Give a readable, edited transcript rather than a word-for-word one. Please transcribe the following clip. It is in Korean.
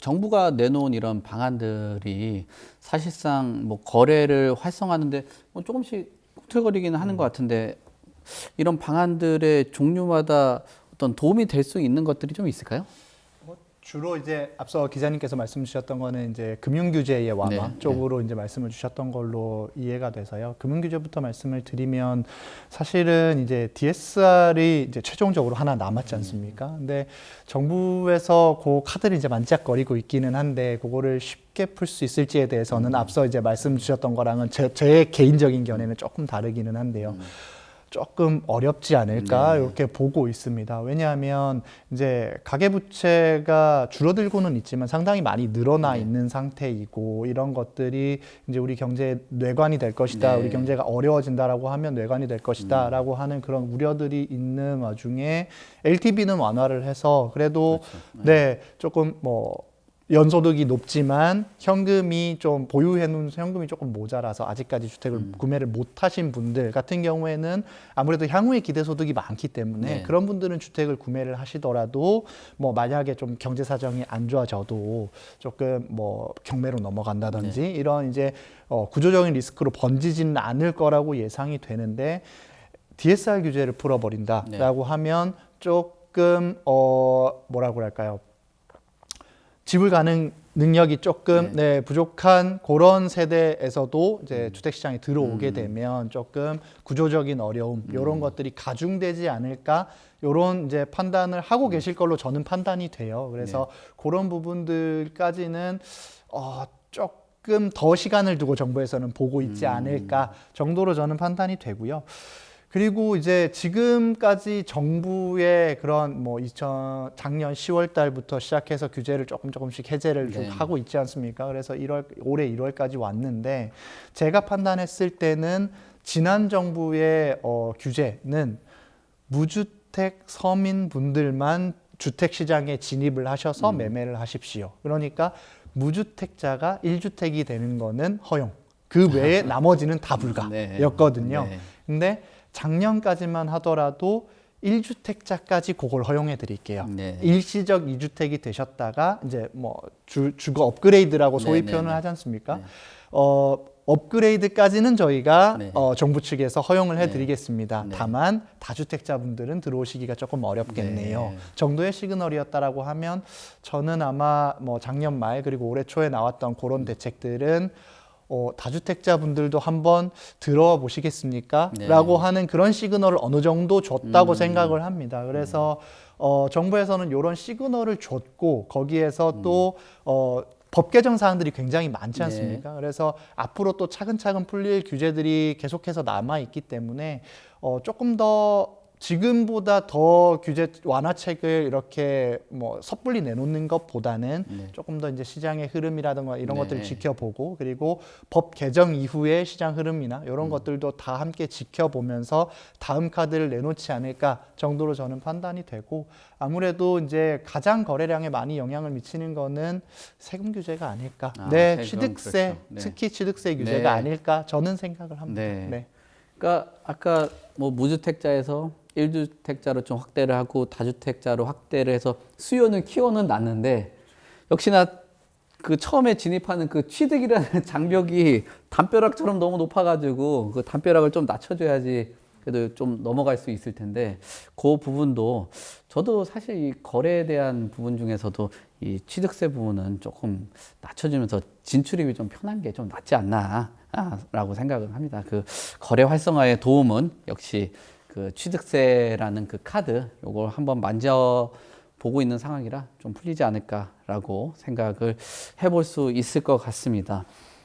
정부가 내놓은 이런 방안들이 사실상 뭐 거래를 활성화하는데 뭐 조금씩 꿈틀거리기는 하는 것 같은데 이런 방안들의 종류마다 어떤 도움이 될 수 있는 것들이 좀 있을까요? 주로 이제 앞서 기자님께서 말씀 주셨던 거는 이제 금융 규제의 완화 네, 쪽으로 이제 말씀을 주셨던 걸로 이해가 돼서요. 금융 규제부터 말씀을 드리면 사실은 이제 DSR이 이제 최종적으로 하나 남았지 않습니까? 근데 정부에서 그 카드를 이제 만지작거리고 있기는 한데 그거를 쉽게 풀 수 있을지에 대해서는 앞서 이제 말씀 주셨던 거랑은 제 개인적인 견해는 조금 다르기는 한데요. 조금 어렵지 않을까 네. 이렇게 보고 있습니다. 왜냐하면 이제 가계부채가 줄어들고는 있지만 상당히 많이 늘어나 네. 있는 상태이고 이런 것들이 이제 우리 경제의 뇌관이 될 것이다. 네. 우리 경제가 어려워진다라고 하면 뇌관이 될 것이다라고 하는 그런 우려들이 있는 와중에 LTV는 완화를 해서 그래도 그렇죠. 네, 조금 뭐 연소득이 높지만 현금이 좀 보유해 놓은 현금이 조금 모자라서 아직까지 주택을 구매를 못 하신 분들 같은 경우에는 아무래도 향후에 기대 소득이 많기 때문에 네. 그런 분들은 주택을 구매를 하시더라도 뭐 만약에 좀 경제 사정이 안 좋아져도 조금 뭐 경매로 넘어간다든지 이런 이제 구조적인 리스크로 번지지는 않을 거라고 예상이 되는데 DSR 규제를 풀어버린다라고 하면 조금 뭐라고 할까요? 지불 가능 능력이 조금 부족한 그런 세대에서도 이제 주택 시장에 들어오게 되면 조금 구조적인 어려움 이런 것들이 가중되지 않을까 이런 이제 판단을 하고 계실 걸로 저는 판단이 돼요. 그래서 그런 부분들까지는 조금 더 시간을 두고 정부에서는 보고 있지 않을까 정도로 저는 판단이 되고요. 그리고 이제 지금까지 정부의 그런 뭐 작년 10월 달부터 시작해서 규제를 조금씩 해제를 좀 하고 있지 않습니까? 그래서 올해 1월까지 왔는데 제가 판단했을 때는 지난 정부의 규제는 무주택 서민분들만 주택 시장에 진입을 하셔서 매매를 하십시오. 그러니까 무주택자가 1주택이 되는 거는 허용. 그 외에 나머지는 다 불가였거든요. 근데 작년까지만 하더라도 1주택자까지 그걸 허용해 드릴게요. 일시적 2주택이 되셨다가 이제 뭐 주거 업그레이드라고 소위 표현을 하지 않습니까? 업그레이드까지는 저희가 정부 측에서 허용을 해드리겠습니다. 다만 다주택자분들은 들어오시기가 조금 어렵겠네요. 정도의 시그널이었다라고 하면 저는 아마 뭐 작년 말 그리고 올해 초에 나왔던 그런 대책들은 다주택자분들도 한번 들어와 보시겠습니까? 라고 하는 그런 시그널을 어느 정도 줬다고 생각을 합니다. 그래서 정부에서는 이런 시그널을 줬고 거기에서 또 법 개정 사항들이 굉장히 많지 않습니까? 그래서 앞으로 또 차근차근 풀릴 규제들이 계속해서 남아 있기 때문에 조금 더 지금보다 더 규제 완화책을 이렇게 뭐 섣불리 내놓는 것보다는 조금 더 이제 시장의 흐름이라든가 이런 것들을 지켜보고 그리고 법 개정 이후의 시장 흐름이나 이런 것들도 다 함께 지켜보면서 다음 카드를 내놓지 않을까 정도로 저는 판단이 되고 아무래도 이제 가장 거래량에 많이 영향을 미치는 거는 세금 규제가 아닐까. 네, 취득세, 그렇죠. 특히 취득세 규제가 아닐까 저는 생각을 합니다. 그러니까 아까 뭐 무주택자에서 1주택자로 좀 확대를 하고 다주택자로 확대를 해서 수요는 키워는 놨는데 역시나 그 처음에 진입하는 그 취득이라는 장벽이 담벼락처럼 너무 높아가지고 그 담벼락을 좀 낮춰줘야지 그래도 좀 넘어갈 수 있을 텐데 그 부분도 저도 사실 이 거래에 대한 부분 중에서도 이 취득세 부분은 조금 낮춰주면서 진출입이 좀 편한 게 좀 낫지 않나 라고 생각을 합니다. 그 거래 활성화에 도움은 역시 그 취득세라는 그 카드 요걸 한번 만져보고 있는 상황이라 좀 풀리지 않을까라고 생각을 해볼 수 있을 것 같습니다.